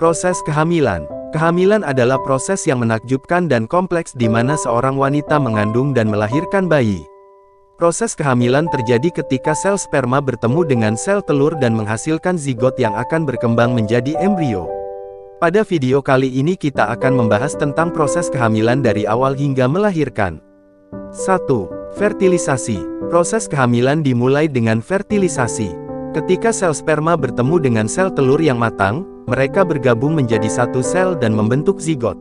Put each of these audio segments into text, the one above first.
Proses kehamilan. Kehamilan adalah proses yang menakjubkan dan kompleks di mana seorang wanita mengandung dan melahirkan bayi. Proses kehamilan terjadi ketika sel sperma bertemu dengan sel telur dan menghasilkan zigot yang akan berkembang menjadi embrio. Pada video kali ini kita akan membahas tentang proses kehamilan dari awal hingga melahirkan. 1. Fertilisasi. Proses kehamilan dimulai dengan fertilisasi. Ketika sel sperma bertemu dengan sel telur yang matang, mereka bergabung menjadi satu sel dan membentuk zigot.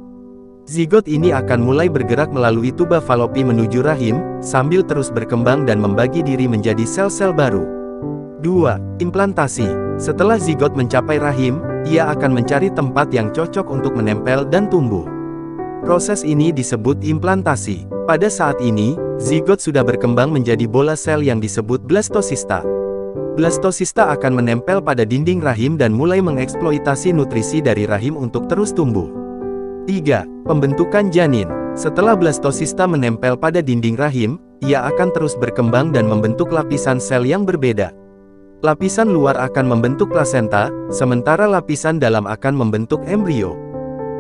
Zigot ini akan mulai bergerak melalui tuba falopi menuju rahim, sambil terus berkembang dan membagi diri menjadi sel-sel baru. 2. Implantasi. Setelah zigot mencapai rahim, ia akan mencari tempat yang cocok untuk menempel dan tumbuh. Proses ini disebut implantasi. Pada saat ini, zigot sudah berkembang menjadi bola sel yang disebut blastosista. Blastosista akan menempel pada dinding rahim dan mulai mengeksploitasi nutrisi dari rahim untuk terus tumbuh. 3. Pembentukan janin. Setelah blastosista menempel pada dinding rahim, ia akan terus berkembang dan membentuk lapisan sel yang berbeda. Lapisan luar akan membentuk plasenta, sementara lapisan dalam akan membentuk embrio.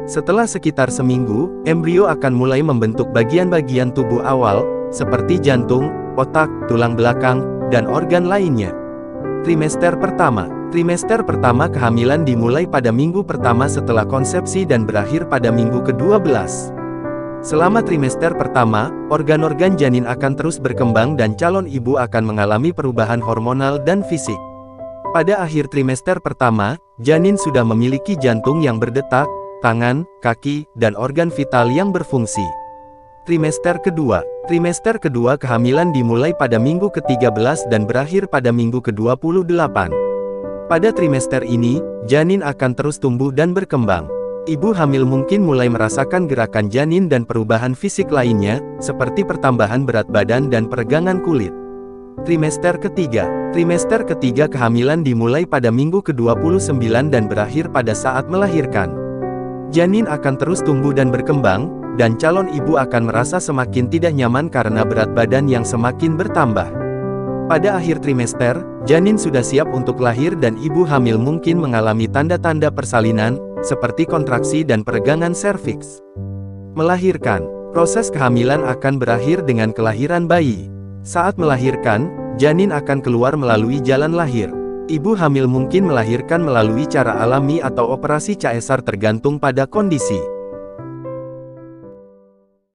Setelah sekitar seminggu, embrio akan mulai membentuk bagian-bagian tubuh awal, seperti jantung, otak, tulang belakang, dan organ lainnya. Trimester pertama. Trimester pertama kehamilan dimulai pada minggu pertama setelah konsepsi dan berakhir pada minggu ke-12. Selama trimester pertama, organ-organ janin akan terus berkembang dan calon ibu akan mengalami perubahan hormonal dan fisik. Pada akhir trimester pertama, janin sudah memiliki jantung yang berdetak, tangan, kaki, dan organ vital yang berfungsi. Trimester kedua. Trimester kedua kehamilan dimulai pada minggu ke-13 dan berakhir pada minggu ke-28. Pada trimester ini, janin akan terus tumbuh dan berkembang. Ibu hamil mungkin mulai merasakan gerakan janin dan perubahan fisik lainnya, seperti pertambahan berat badan dan peregangan kulit. Trimester ketiga. Trimester ketiga kehamilan dimulai pada minggu ke-29 dan berakhir pada saat melahirkan. Janin akan terus tumbuh dan berkembang, dan calon ibu akan merasa semakin tidak nyaman karena berat badan yang semakin bertambah. Pada akhir trimester, janin sudah siap untuk lahir dan ibu hamil mungkin mengalami tanda-tanda persalinan, seperti kontraksi dan peregangan serviks. Melahirkan. Proses kehamilan akan berakhir dengan kelahiran bayi. Saat melahirkan, janin akan keluar melalui jalan lahir. Ibu hamil mungkin melahirkan melalui cara alami atau operasi caesar tergantung pada kondisi.